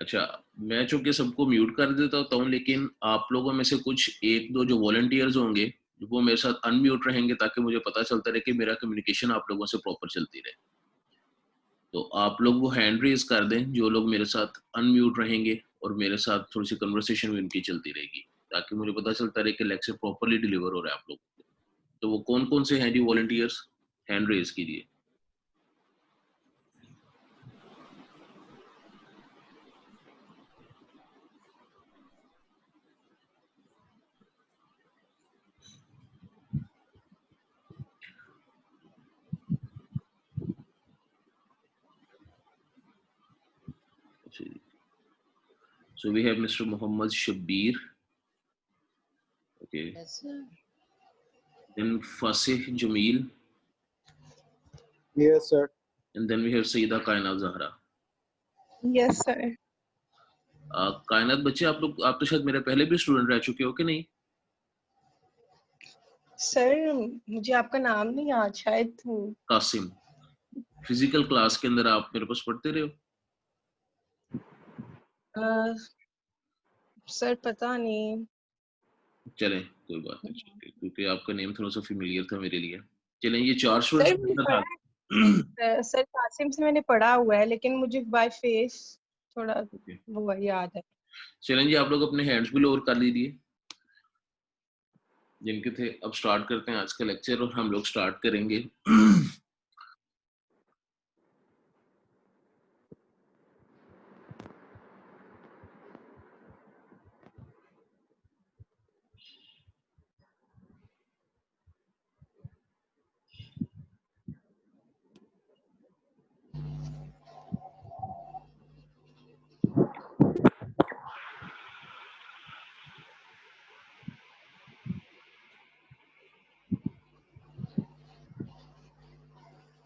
अच्छा, मैं चूंकि सबको म्यूट कर देता हूँ, लेकिन आप लोगों में से कुछ एक दो जो वॉलंटियर्स होंगे वो मेरे साथ अनम्यूट रहेंगे ताकि मुझे पता चलता रहे कि मेरा कम्युनिकेशन आप लोगों से प्रॉपर चलती रहे। तो आप लोग वो हैंड रेज कर दें जो लोग मेरे साथ अनम्यूट रहेंगे और मेरे साथ थोड़ी सी कन्वर्सेशन भी उनकी चलती रहेगी, ताकि मुझे पता चलता रहे कि लेक्चर प्रॉपरली डिलीवर हो रहा है आप लोग को। तो वो कौन कौन से हैं जी वॉलंटियर्स, हैंड रेज कीजिए। So we have Mr. Muhammad Shabir. Okay. Yes, sir. Then Fasih Jamil. Yes, sir. And then we have Sayyida Kainat Zahra. Yes sir. कायनात बच्चे, आप तो शायद मेरे पहले भी स्टूडेंट रह चुके हो कि नहीं? सर मुझे आपका नाम नहीं याद शायद। कासिम, फिजिकल क्लास के अंदर आप मेरे पास पढ़ते रहे हो? सर पता नहीं। चलें कोई बात नहीं, क्योंकि आपका नेम थोड़ा सा फेमिलियर था मेरे लिए। चलें, ये 4 स्टूडेंट्स था। सर कासिम से मैंने पढ़ा हुआ है, लेकिन मुझे बाय फेस थोड़ा वो याद है। चलें जी, आप लोग अपने हैंड्स भी लोअर कर लीजिए जिनके थे। अब स्टार्ट करते हैं आज का लेक्चर और हम लोग स्टार्ट करेंगे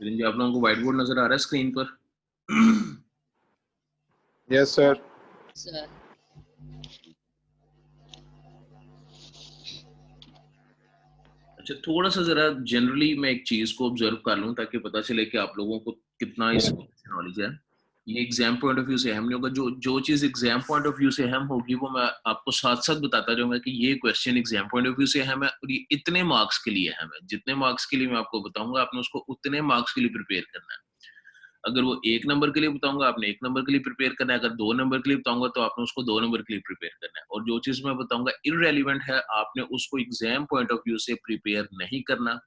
जी। आप लोगों को व्हाइट बोर्ड नजर आ रहा है स्क्रीन पर? Yes, sir. Sir. अच्छा, थोड़ा सा जरा जनरली मैं एक चीज को ऑब्जर्व कर लूं ताकि पता चले कि आप लोगों को कितना इस नॉलेज है। ये एग्जाम पॉइंट ऑफ व्यू से अहम नहीं होगा। जो जो चीज एग्जाम पॉइंट ऑफ व्यू से अहम होगी वो मैं आपको साथ साथ बताता जाऊंगा कि ये question exam point of view से अहम है और ये इतने मार्क्स के लिए अहम है। जितने मार्क्स के लिए मैं आपको बताऊंगा आपने उसको उतने मार्क्स के लिए प्रिपेयर करना है। अगर वो 1 नंबर के लिए बताऊंगा आपने 1 नंबर के लिए प्रिपेयर करना है। अगर 2 नंबर के लिए बताऊंगा तो आपने उसको 2 नंबर के लिए प्रिपेयर करना है। और जो चीज मैं बताऊंगा इररेलेवेंट है, आपने उसको एग्जाम पॉइंट ऑफ व्यू से प्रिपेयर नहीं करना।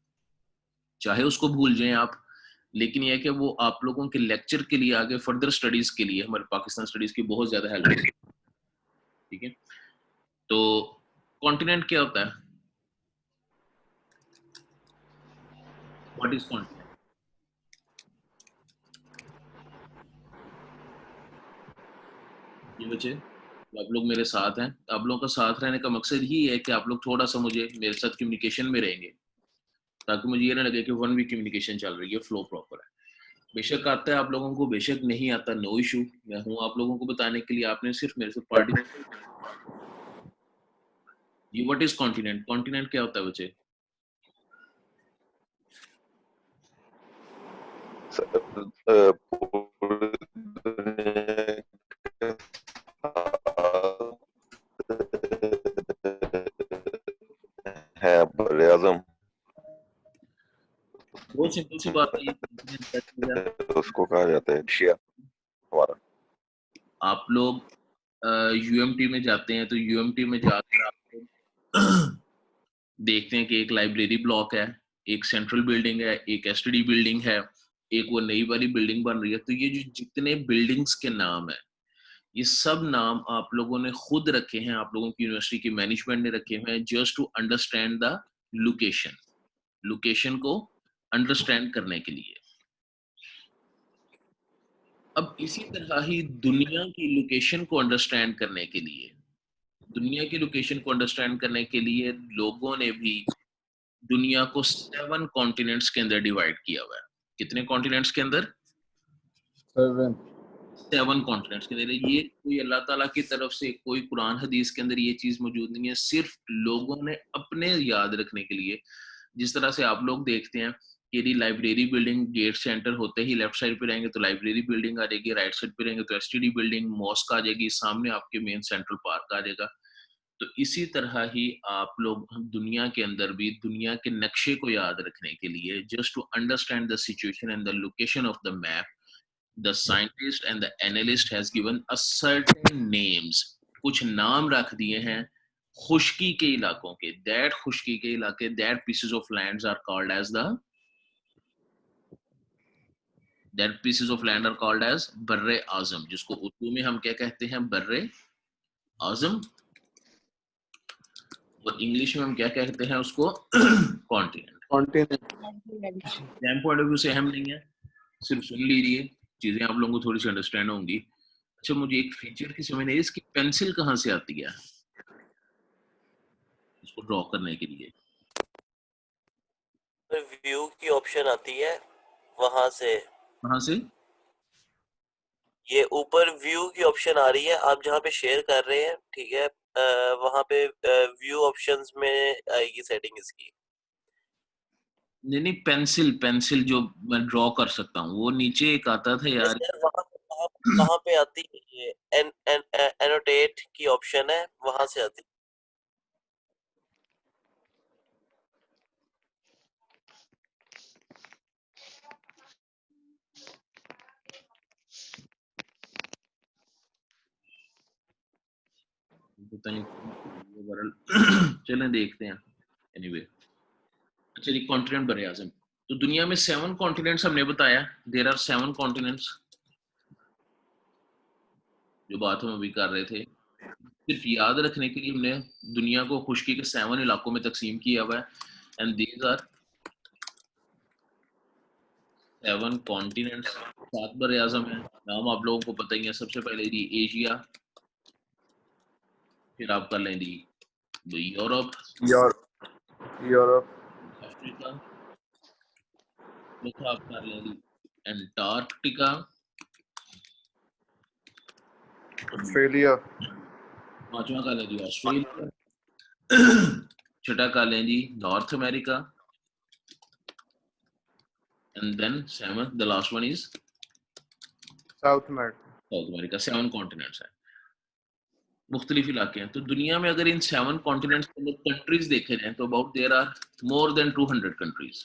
चाहे उसको भूल जाएं आप, लेकिन यह है कि वो आप लोगों के लेक्चर के लिए, आगे फर्दर स्टडीज के लिए, हमारे पाकिस्तान स्टडीज की बहुत ज्यादा हेल्प होगी। ठीक है, तो कॉन्टिनेंट क्या होता है? What is continent? ये बच्चे, आप लोग मेरे साथ हैं। आप लोगों का साथ रहने का मकसद ही है कि आप लोग थोड़ा सा मुझे मेरे साथ कम्युनिकेशन में रहेंगे, ताकि मुझे ये ना लगे कि वन वे कम्युनिकेशन चल रही है, फ्लो प्रॉपर है। बेशक आता है आप लोगों को, बेशक नहीं आता, नो इशू। मैं हूं आप लोगों को बताने के लिए। आपने सिर्फ मेरे से पार्टी। ये व्हाट इज कॉन्टिनेंट? कॉन्टिनेंट क्या होता है बच्चे? है बड़े आजम, बहुत सिंपल सी बात है। उसको कहा जाता है एशिया हमारा। आप लोग यूएमटी में जाते हैं तो यूएमटी में जाकर आप देखते हैं कि एक लाइब्रेरी ब्लॉक है, एक सेंट्रल बिल्डिंग है, एक एसटीडी बिल्डिंग है, एक वो नई वाली बिल्डिंग बन रही है। तो ये जो जितने बिल्डिंग्स के नाम है, ये सब नाम आप लोगों ने खुद रखे हैं, आप लोगों की यूनिवर्सिटी की मैनेजमेंट ने रखे हुए हैं, just to understand the location, location को अंडरस्टैंड करने के लिए। अब इसी तरह ही दुनिया की लोकेशन को अंडरस्टैंड करने के लिए, दुनिया की लोकेशन को अंडरस्टैंड करने के लिए लोगों ने भी दुनिया को 7 कॉन्टिनेंट्स के अंदर डिवाइड किया हुआ है। कितने कॉन्टिनेंट्स के अंदर? 7 कॉन्टिनेंट्स के अंदर। ये कोई अल्लाह ताला की तरफ से, कोई कुरान हदीस के अंदर ये चीज मौजूद नहीं है, सिर्फ लोगों ने अपने याद रखने के लिए। जिस तरह से आप लोग देखते हैं यदि लाइब्रेरी बिल्डिंग गेट से एंटर होते ही लेफ्ट साइड पे रहेंगे तो लाइब्रेरी बिल्डिंग आ जाएगी, राइट साइड पे रहेंगे तो एसटीडी बिल्डिंग, मॉस्क आ जाएगी, सामने आपके मेन सेंट्रल पार्क आ जाएगा। तो इसी तरह ही आप लोग दुनिया के अंदर भी दुनिया के नक्शे को याद रखने के लिए, just to understand the situation and the location of the map, the scientist and the analyst has given a certain names, कुछ नाम रख दिए हैं खुश्की के इलाकों के, दैट खुश्की के इलाके, that pieces of lands are called as the, that pieces of land are called as बर्रे आजम, जिसको उर्दू में हम क्या कहते हैं, बर्रे आजम, और इंग्लिश में हम क्या कहते हैं उसको, कॉन्टिनेंट। पॉइंट ऑफ व्यू से अहम नहीं है, सिर्फ सुन लीजिए, चीजें आप लोगों को थोड़ी सी अंडरस्टैंड होंगी। अच्छा, मुझे एक फीचर की समझ नहीं, इसकी पेंसिल कहाँ से आती है इसको ड्रॉ करने के लिए? व्यू की ऑप्शन आती है वहां से। कहाँ से? ये ऊपर व्यू की ऑप्शन आ रही है, आप जहाँ पे शेयर कर रहे हैं, ठीक है, वहां पे व्यू ऑप्शंस में आएगी सेटिंग इसकी। नहीं नहीं, पेंसिल, पेंसिल जो मैं ड्रॉ कर सकता हूँ, वो नीचे एक आता था यार। वहां पे आती है एनोटेट की ऑप्शन है, वहां से आती है। पता नहीं, चलें देखते हैं। एनीवे, अच्छा जी, कॉन्टिनेंट बरे आजम। तो दुनिया में 7 कॉन्टिनेंट्स हमने बताया, देयर आर 7 कॉन्टिनेंट्स, जो बात हम अभी कर रहे थे। सिर्फ याद रखने के लिए हमने दुनिया को खुश्की के 7 इलाकों में तकसीम किया हुआ है, एंड दीज आर 7 कॉन्टिनेंट्स। 7 बरे आजम है, नाम आप लोगों को पता ही है। सबसे पहले जी एशिया, फिर आप कर लें जी यूरोप, अफ्रीका, चौथा आप कर लें जी एंटार्क्टिका, ऑस्ट्रेलिया, पांचवा कर लें जी ऑस्ट्रेलिया, छठा कर लें जी North America, and then seventh, the last one is South America. South America. 7 continents हैं, मुख्तलिफ इलाके हैं। तो दुनिया में अगर इन 7 कॉन्टिनेंट्स के अंदर कंट्रीज देखे जाएं तो about there are more than 200 countries.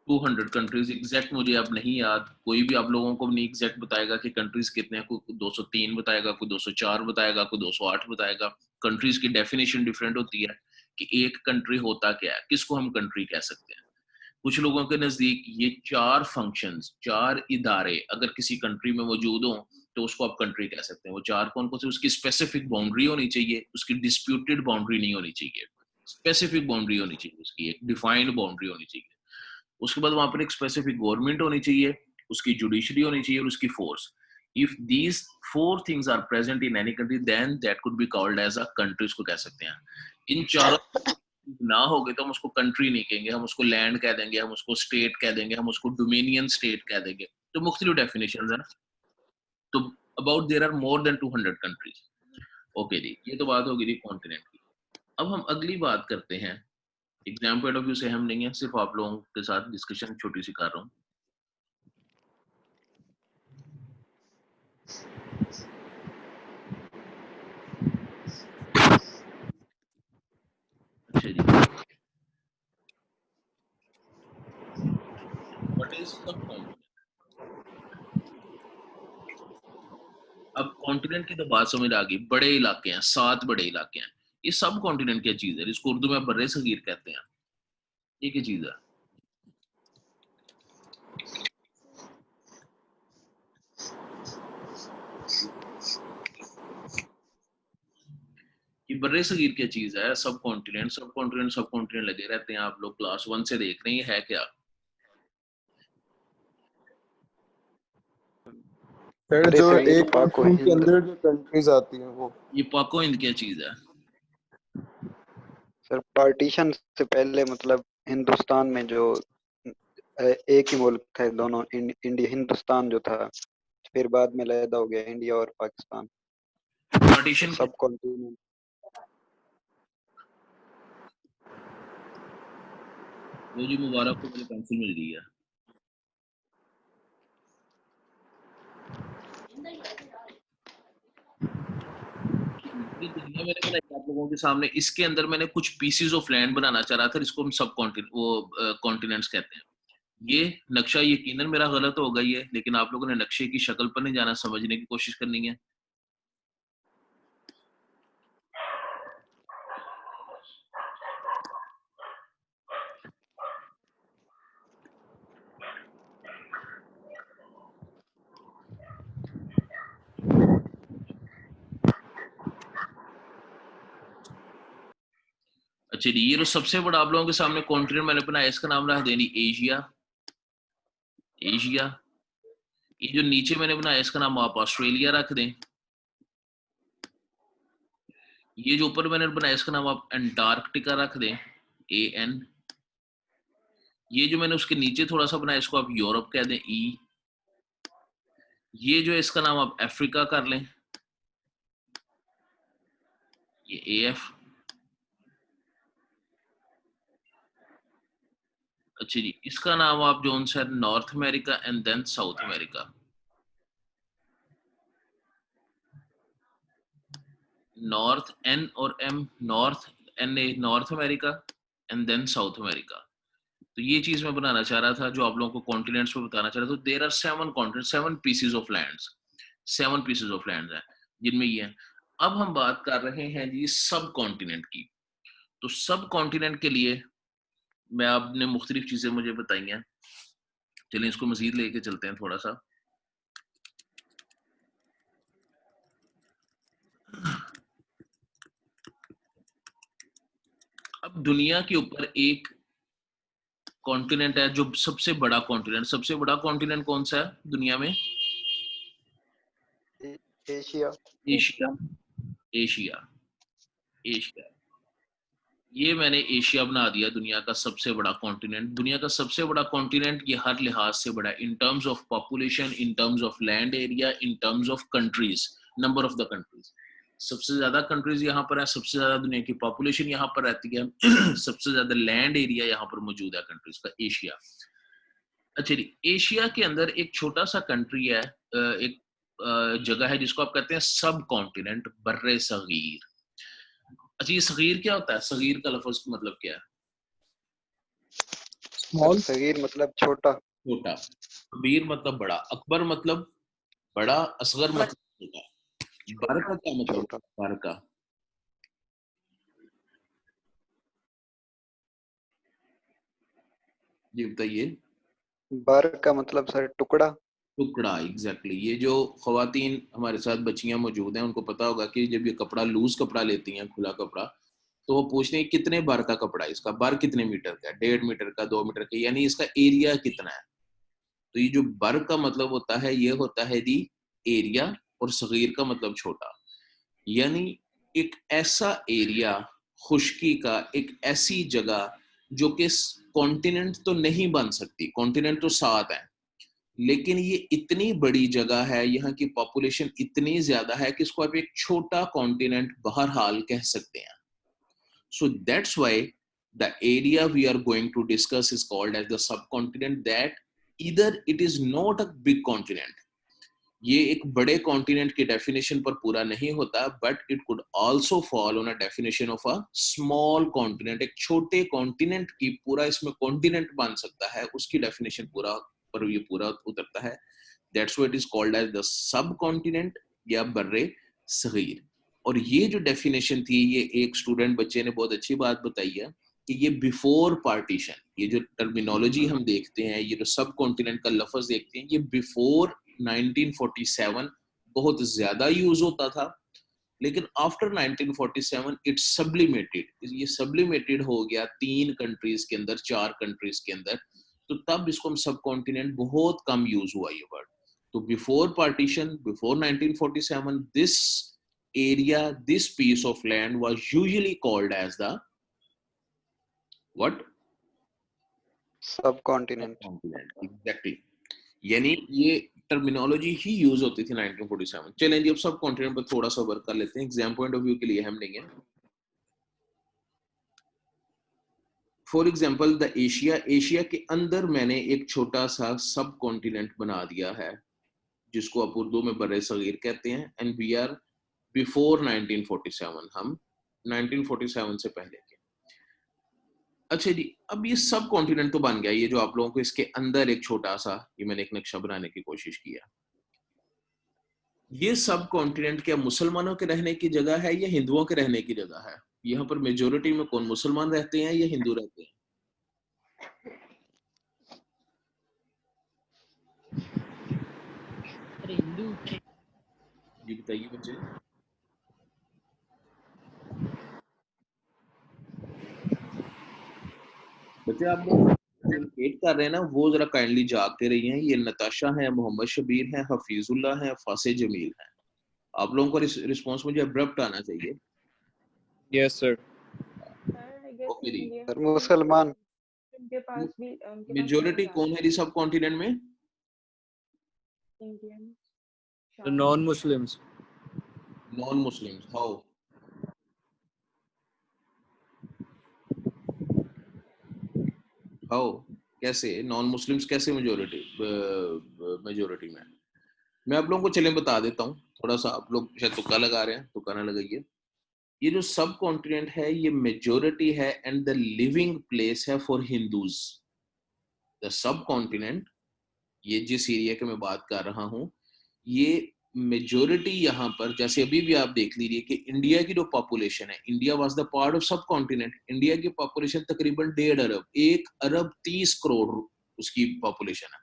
200 countries exact मुझे अब नहीं याद, कोई भी आप लोगों को नहीं एग्जैक्ट बताएगा कि कंट्रीज कितने हैं। कोई 203 बताएगा, कोई 204 बताएगा, कोई 208 बताएगा। कंट्रीज की डेफिनेशन डिफरेंट होती है कि एक कंट्री होता क्या है, किसको हम कंट्री कह सकते हैं। कुछ लोगों के नजदीक ये 4 फंक्शंस, 4 इदारे अगर किसी कंट्री में मौजूद हो तो उसको आप कंट्री कह सकते हैं। वो 4 कौन कौन से? उसकी स्पेसिफिक बाउंड्री होनी चाहिए, उसकी डिस्प्यूटेड बाउंड्री नहीं होनी चाहिए, स्पेसिफिक बाउंड्री होनी चाहिए, उसकी एक डिफाइंड बाउंड्री होनी चाहिए। उसके बाद वहां पर एक स्पेसिफिक गवर्नमेंट होनी चाहिए, उसकी जुडिशरी होनी चाहिए और उसकी force. If these 4 things are present in any country then that could be called as a country, उसको कह सकते हैं। इन चारों ना हो गए तो हम उसको कंट्री नहीं कहेंगे, हम उसको लैंड कह देंगे, हम उसको स्टेट कह देंगे, हम उसको डोमिनियन स्टेट कह देंगे। तो मुख्तलिफ डेफिनेशन है। तो about there are more than 200 countries. Okay जी, ये तो बात होगी थी कॉन्टिनेंट की। अब हम अगली बात करते हैं, एग्जाम पॉइंट ऑफ व्यू से हम नहीं है, सिर्फ आप लोगों के साथ डिस्कशन छोटी सी कर रहा हूँ। अच्छा जी, व्हाट इज सब कॉन्टिनेंट? अब कॉन्टिनेंट की तो बात समझ आ गई, बड़े इलाके हैं, 7 बड़े इलाके हैं। ये सब कॉन्टिनेंट क्या चीज है? इसको उर्दू में बर्रे सगीर कहते हैं। ये क्या चीज है? कि बर्रे सगीर क्या चीज है? सब कॉन्टिनेंट, सब कॉन्टिनेंट, सब कॉन्टिनेंट लगे रहते हैं। आप लोग क्लास 1 से देख रहे हैं, है क्या? सर जो एक कॉन्टिनेंट के अंदर जो कंट्रीज आती हैं वो। ये पाको हिंद क्या चीज है? सर पार्टीशन से पहले मतलब हिंदुस्तान में जो एक ही मुल्क थे दोनों, इंडिया हिंदुस्तान जो था, फिर बाद में अलहदा हो गया इंडिया और पाकिस्तान। पार्टीशन सब कॉन्टिनेंट वो जी मुबारक को मुझे पेंसिल मिल गई है। ये दुनिया मैंने बनाई आप लोगों के सामने, इसके अंदर मैंने कुछ पीसेस ऑफ लैंड बनाना चाह रहा था, जिसको हम सब कॉन्टिनेंट वो कॉन्टिनेंट्स कहते हैं। ये नक्शा यकीनन मेरा गलत होगा ये, लेकिन आप लोगों ने नक्शे की शक्ल पर नहीं जाना, समझने की कोशिश करनी है। अच्छा जी, ये जो सबसे बड़ा आप लोगों के सामने कॉन्टिनेंट मैंने बनाया, इसका नाम रख देनी एशिया। एशिया। ये जो नीचे मैंने बनाया, इसका नाम आप ऑस्ट्रेलिया रख दें। ये जो ऊपर मैंने बनाया, इसका नाम आप अंटार्कटिका रख दें, AN। ये जो मैंने उसके नीचे थोड़ा सा बनाया, इसको आप यूरोप कह दें, E। ये जो है इसका नाम आप अफ्रीका कर लें, ये AF। अच्छा जी, इसका नाम आप जोन सा north America and then south America. North N और M, north NA north America and then south America. तो ये चीज मैं बनाना चाह रहा था, जो आप लोगों को कॉन्टिनेंट्स पे बताना चाह रहा था। तो there are 7 continent, 7 pieces of lands, 7 pieces of lands हैं जिनमें ये है। अब हम बात कर रहे हैं जी सब कॉन्टिनेंट की। तो सब कॉन्टिनेंट के लिए मैं आपने मुख्तलिफ चीजें मुझे बताई हैं, चलिए इसको मजीद लेके चलते हैं थोड़ा सा। अब दुनिया के ऊपर एक कॉन्टिनेंट है जो सबसे बड़ा कॉन्टिनेंट, सबसे बड़ा कॉन्टिनेंट कौन सा है दुनिया में? एशिया। एशिया। एशिया। एशिया। ये मैंने एशिया बना दिया दुनिया का सबसे बड़ा कॉन्टिनेंट। दुनिया का सबसे बड़ा कॉन्टिनेंट, ये हर लिहाज से बड़ा है, in terms of population, in terms of land area, in terms of countries, number of the countries. सबसे ज्यादा कंट्रीज यहाँ पर है, सबसे ज्यादा दुनिया की पॉपुलेशन यहाँ पर रहती है, सबसे ज्यादा लैंड एरिया यहाँ पर मौजूद है कंट्रीज का, एशिया। अच्छा जी, एशिया के अंदर एक छोटा सा कंट्री है, एक जगह है जिसको आप कहते हैं सब कॉन्टिनेंट, बर्रे सगीर। अच्छा, ये सगीर क्या होता है? सगीर का लफ्ज मतलब क्या है? स्मॉल। सगीर मतलब छोटा। छोटा। कबीर मतलब बड़ा, अकबर मतलब बड़ा, असगर मतलब छोटा। बर का क्या मतलब? छोटा। बर का जी बताइए। बर का मतलब सर टुकड़ा। टुकड़ा, एग्जैक्टली। ये जो खवातीन हमारे साथ बच्चियां मौजूद हैं, उनको पता होगा कि जब ये कपड़ा, लूज कपड़ा लेती हैं, खुला कपड़ा, तो वो पूछते हैं कितने बार का कपड़ा है, इसका बार कितने मीटर का है, 1.5 मीटर का, 2 मीटर का, यानी इसका एरिया कितना है। तो ये जो बर का मतलब होता है, ये होता है दी एरिया, और सगीर का मतलब छोटा। यानी एक ऐसा एरिया, खुश्की का, एक ऐसी जगह जो कि कॉन्टिनेंट तो नहीं बन सकती, कॉन्टिनेंट तो 7 है, लेकिन ये इतनी बड़ी जगह है, यहाँ की पॉपुलेशन इतनी ज्यादा है कि इसको आप एक छोटा कॉन्टिनेंट बहरहाल कह सकते हैं। So that's why the area we are going to discuss is called as the subcontinent, that either it is not a big continent, ये एक बड़े कॉन्टिनेंट की डेफिनेशन पर पूरा नहीं होता, but it could also fall on a definition of a small continent, एक छोटे कॉन्टिनेंट की पूरा इसमें कॉन्टिनेंट बन सकता है, उसकी डेफिनेशन पूरा पर ये पूरा उतरता है। That's why it is called as the सब कॉन्टिनेंट या बर्रे सगीर। और ये जो डेफिनेशन थी, ये एक स्टूडेंट बच्चे ने बहुत अच्छी बात बताई है कि ये बिफोर पार्टीशन, ये जो टर्मिनोलॉजी हम देखते हैं, ये जो सब कॉन्टिनेंट का लफ्ज देखते हैं, ये बिफोर 1947 बहुत ज्यादा यूज होता था, लेकिन आफ्टर 1947 इट सब्लिमेटेड, ये सब्लिमेटेड हो गया 3 कंट्रीज के अंदर, 4 कंट्रीज के अंदर। तो तब इसको हम सब कॉन्टिनेंट, बहुत कम यूज हुआ ये वर्ड। तो before partition, before 1947, this area, this piece of land was usually called as the what? सब कॉन्टिनेंट। Subcontinent, exactly। यानी ये टर्मिनोलॉजी ही यूज होती थी 1947। चलें जी, अब सब कॉन्टिनेंट पर थोड़ा सा वर्क कर लेते हैं, एग्जाम पॉइंट ऑफ व्यू के लिए हम नहीं है। For example the Asia, Asia के अंदर मैंने एक छोटा सा सब कॉन्टिनेंट बना दिया है जिसको आप उर्दू में बर्रे सगीर कहते हैं, एंड वी आर बिफोर 1947, हम 1947 से पहले के। अच्छा जी, अब ये सब कॉन्टिनेंट तो बन गया, ये जो आप लोगों को इसके अंदर एक छोटा सा, ये मैंने एक नक्शा बनाने की कोशिश किया। ये सब कॉन्टिनेंट क्या मुसलमानों के रहने की जगह है या हिंदुओं के रहने की जगह है? यहाँ पर मेजोरिटी में कौन, मुसलमान रहते हैं या हिंदू रहते हैं? हिंदू। जी बताइए बच्चे। बच्चे आप लोग कम्युनिकेट कर रहे हैं ना, वो जरा काइंडली जाग के रही हैं। ये नताशा है, मोहम्मद शबीर है, हफीजुल्लाह है, फासे जमील है। आप लोगों का रिस्पांस मुझे अब्रप्ट आना चाहिए। Yes sir. ओके जी। सर मुसलमान उनके पास भी उनके पास मेजोरिटी कौन है जी सब कॉन्टिनेंट में? Indian the non Muslims. Non Muslims, how? How, कैसे नॉन मुस्लिम्स, कैसे मेजोरिटी मेजोरिटी में? मैं आप लोगों को चलें बता देता हूँ, थोड़ा सा आप लोग शायद तुक्का लगा रहे हैं, तुक्का ना लगाइए। ये जो सब कॉन्टिनेंट है ये मेजोरिटी है एंड द लिविंग प्लेस है for Hindus. The sub continent, ये जिस एरिया के मैं बात कर रहा हूँ, ये मेजोरिटी यहाँ पर, जैसे अभी भी आप देख लीजिए कि इंडिया की जो पॉपुलेशन है, India was the part of सब कॉन्टिनेंट। इंडिया की पॉपुलेशन तकरीबन 1.5 अरब, 1 अरब 30 करोड़ उसकी पॉपुलेशन है।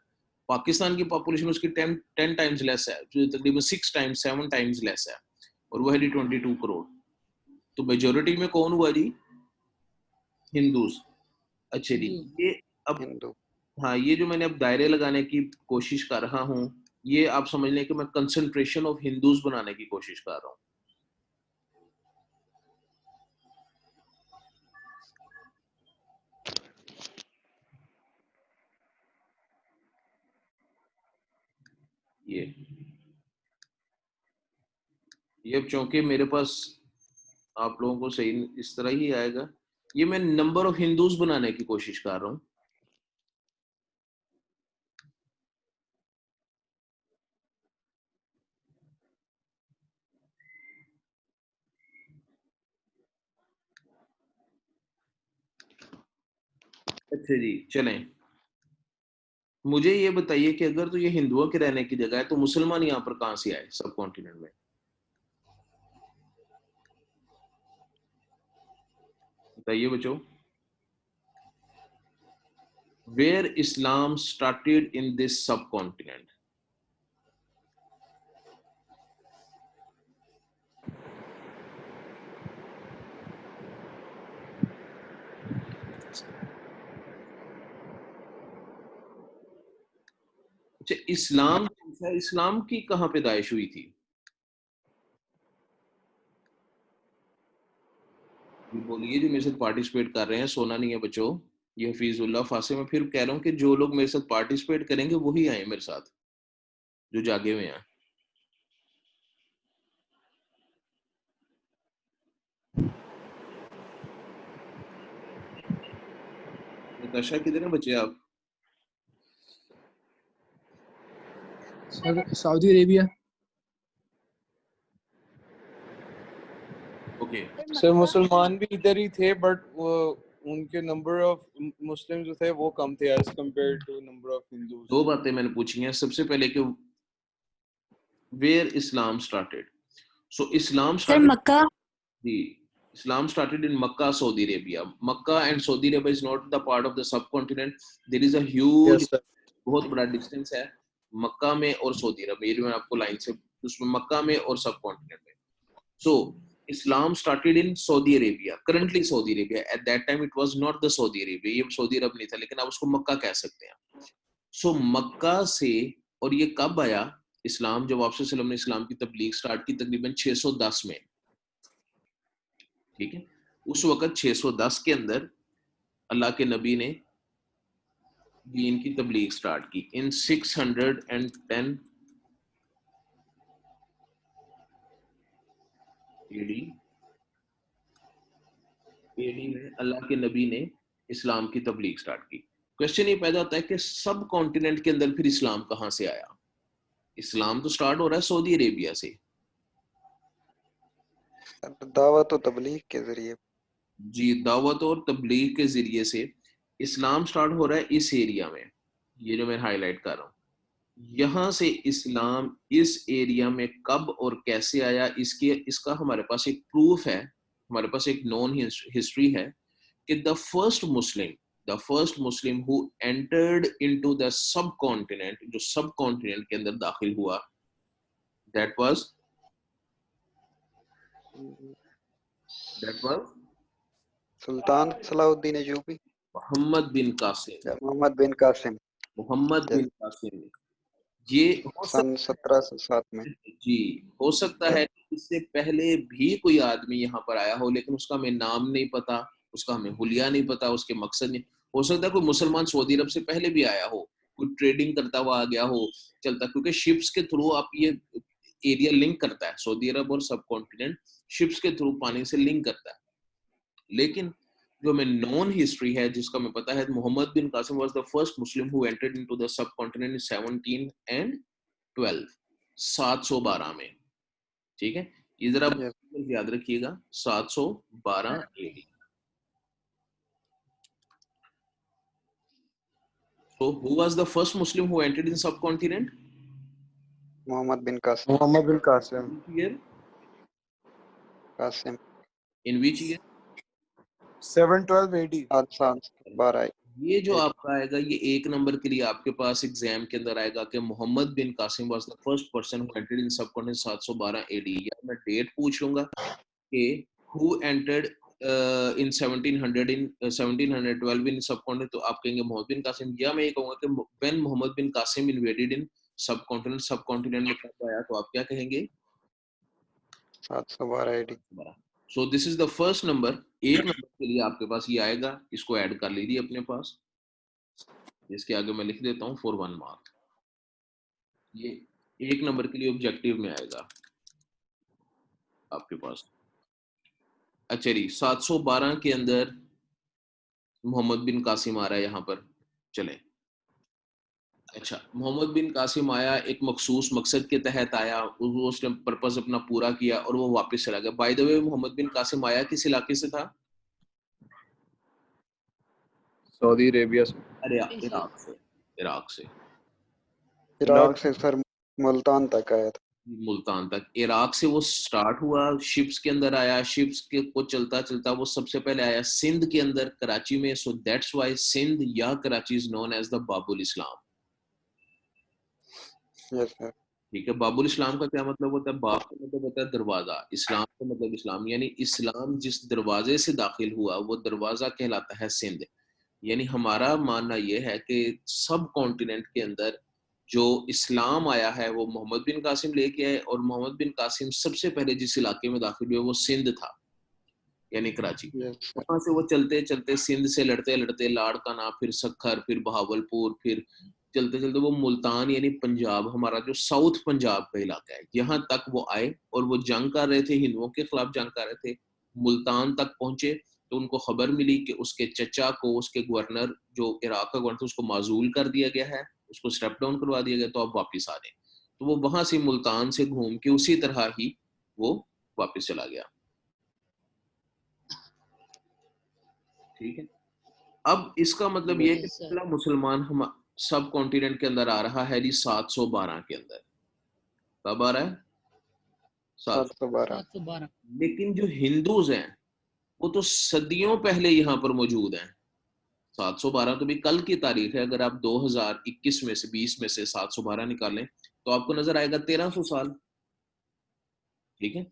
पाकिस्तान की पॉपुलेशन उसकी 10 टाइम्स लेस है, जो तकरीबन 6 टाइम्स 7 टाइम्स लेस है, और वो है जी 22 करोड़। तो मेजोरिटी में कौन हुआ जी? हिंदूज। अच्छे जी, ये अब, हिंदू। हाँ, ये जो मैंने अब दायरे लगाने की कोशिश कर रहा हूँ, ये आप समझ लें कि मैं कंसंट्रेशन ऑफ हिंदूज बनाने की कोशिश कर रहा हूँ। ये अब चूंकि मेरे पास आप लोगों को सही इस तरह ही आएगा, ये मैं नंबर ऑफ हिंदूज बनाने की कोशिश कर रहा हूँ। अच्छा जी, चलें, मुझे ये बताइए कि अगर तो ये हिंदुओं के रहने की जगह है तो मुसलमान यहाँ पर कहां से आए सब कॉन्टिनेंट में? बताइए बच्चों। Where Islam started in this subcontinent? अच्छा, इस्लाम, इस्लाम की कहाँ पैदाइश हुई थी? बोलिए, जो मेरे साथ पार्टिसिपेट कर रहे हैं, सोना नहीं है बच्चों। ये हफीजुल्लाह फासे, मैं फिर कह रहा हूँ कि जो लोग मेरे साथ पार्टिसिपेट करेंगे वही आए मेरे साथ, जो जागे हुए हैं। नताशा किधर है बच्चे आप? Sir Saudi Arabia. Okay. Sir मुसलमान भी इधर ही थे, बट उनके नंबर ऑफ मुस्लिम्स जो थे वो कम थे as compare to number of Hindus. दो बातें मैंने पूछी हैं। सबसे पहले कि where Islam started, so Islam sir Mecca. जी, Islam started in Makkah, Saudi Arabia. Makkah and Saudi Arabia is not the part of the subcontinent. There is a huge, yes sir. बहुत बड़ा डिस्टेंस है मक्का में और Saudi अरब में। ये जो मैं आपको लाइन से, उसमें मक्का में और सब कॉन्टिनेंट में। So Islam started in Saudi Arabia, currently Saudi Arabia. At that time it was not the Saudi Arabia, ये सऊदी अरब नहीं था, लेकिन आप उसको मक्का कह सकते हैं। So मक्का से, और ये कब आया इस्लाम? जब आपसे सल्लल्लाहु अलैहि वसल्लम ने इस्लाम की तबलीग स्टार्ट की तकरीबन 610 में, ठीक है। उस वक्त 610 के अंदर अल्लाह के नबी ने दीन की तबलीग स्टार्ट की। इन 610 एडी में अल्लाह के नबी ने इस्लाम की तबलीग स्टार्ट की। क्वेश्चन ये पैदा होता है कि सब कॉन्टिनेंट के अंदर फिर इस्लाम कहाँ से आया? इस्लाम तो स्टार्ट हो रहा है सऊदी अरेबिया से। दावत और तबलीग के जरिए। जी, दावत और तबलीग के जरिए से इस्लाम स्टार्ट हो रहा है इस एरिया में, ये जो मैं हाईलाइट कर रहा हूँ। यहाँ से इस्लाम इस एरिया में कब और कैसे आया, इसका हमारे पास एक प्रूफ है, हमारे पास एक नॉन हिस्ट्री है कि the first Muslim who entered into the सब कॉन्टिनेंट, जो सब कॉन्टिनेंट के अंदर दाखिल हुआ, दैट वाज सुल्तान सलाउद्दीन अयूबी, मोहम्मद बिन कासिम। मोहम्मद बिन कासिम, मोहम्मद बिन कासिम, ये हो सन 1707 में। जी, हो सकता है कि इससे पहले भी कोई आदमी यहाँ पर आया हो, लेकिन उसका हमें नाम नहीं पता, उसका हमें हुलिया नहीं पता, उसके मकसद नहीं। हो सकता है कोई मुसलमान सऊदी अरब से पहले भी आया हो, कोई ट्रेडिंग करता हुआ आ गया हो, चलता, क्योंकि शिप्स के थ्रू आप ये एरिया लिंक करता है, सऊदी अरब और सब कॉन्टिनेंट शिप्स के थ्रू पानी से लिंक करता है। लेकिन जो हमें नॉन हिस्ट्री है, जिसका हमें पता है, मोहम्मद बिन Qasim was the first Muslim who entered into the सब कॉन्टिनेंट इन 1712, 712 में। ठीक है, ये जरा याद रखिएगा, 712 AD। So who was the first Muslim who entered in subcontinent? Mohammad bin Qasim. Mohammad bin Qasim. Year? Qasim. In which year? 712 AD। 712। ये जो आपका आएगा, ये एक नंबर के लिए आपके पास एग्जाम के अंदर आएगा कि मोहम्मद बिन Qasim was the first person who entered in subcontinent 712 AD। या मैं डेट पूछ लूंगा कि who entered in 1700 in 1712 in subcontinent, तो आप कहेंगे मोहम्मद बिन कासिम। या मैं ये कहूंगा कि when Muhammad bin Qasim invaded in subcontinent में कब आया, तो आप क्या कहेंगे? 712 AD। So this is the first number. एक नंबर के लिए आपके पास ये आएगा, इसको ऐड कर लीजिए अपने पास, इसके आगे मैं लिख देता हूँ फॉर 1 मार्क। ये एक नंबर के लिए ऑब्जेक्टिव में आएगा आपके पास। अच्छा जी, 712 के अंदर मोहम्मद बिन कासिम आ रहा है यहाँ पर। चले, अच्छा, मोहम्मद बिन कासिम आया, एक मखसूस मकसद के तहत आया, उसने पर्पस अपना पूरा किया और वो वापस चला गया। बाय द वे, मोहम्मद बिन कासिम आया किस इलाके से था? सऊदी अरेबिया से। अरे इराक से। इराक से सर मुल्तान तक आया था। मुल्तान तक, इराक से वो स्टार्ट हुआ, शिप्स के अंदर आया, शिप्स के को चलता चलता वो सबसे पहले आया सिंध के अंदर, कराची में। सो दैट्स व्हाई सिंध या Karachi is known as the बाबुल इस्लाम। Yes sir. ठीक है, बाबुल इस्लाम का क्या मतलब होता है? बाब का मतलब होता है दरवाजा, इस्लाम का मतलब इस्लाम, यानी इस्लाम जिस दरवाजे से दाखिल हुआ वो दरवाजा कहलाता है सिंध। यानी हमारा मानना यह है कि सब कॉन्टिनेंट के अंदर जो इस्लाम आया है वो मोहम्मद बिन कासिम लेके आए, और मोहम्मद बिन कासिम सबसे पहले जिस इलाके में दाखिल हुए वो सिंध था, यानी कराची। वहां से वो चलते चलते सिंध से लड़ते लड़ते लाड़काना, फिर सखर, फिर बहावलपुर, फिर चलते चलते वो मुल्तान यानी पंजाब, हमारा जो साउथ पंजाब का इलाका है, यहाँ तक वो आए और वो जंग कर रहे थे, हिंदुओं के खिलाफ जंग कर रहे थे। मुल्तान तक पहुंचे तो उनको खबर मिली कि उसके चचा को, उसके गवर्नर, जो इराक का गवर्नर, उसको माजूल कर दिया गया है, उसको स्टेप डाउन करवा दिया गया, तो आप वापिस आ जाए। तो वो वहां से मुल्तान से घूम के उसी तरह ही वो वापिस चला गया। ठीक है, अब इसका मतलब ये कि पहला मुसलमान हम सब कॉन्टिनेंट के अंदर आ रहा है जी 712 के अंदर। कब आ रहा है? 712। लेकिन जो हिंदूज हैं वो तो सदियों पहले यहाँ पर मौजूद हैं। 712 तो भी कल की तारीख है। अगर आप 2021 में से 20 में से 712 निकालें तो आपको नजर आएगा 1300 साल। ठीक है,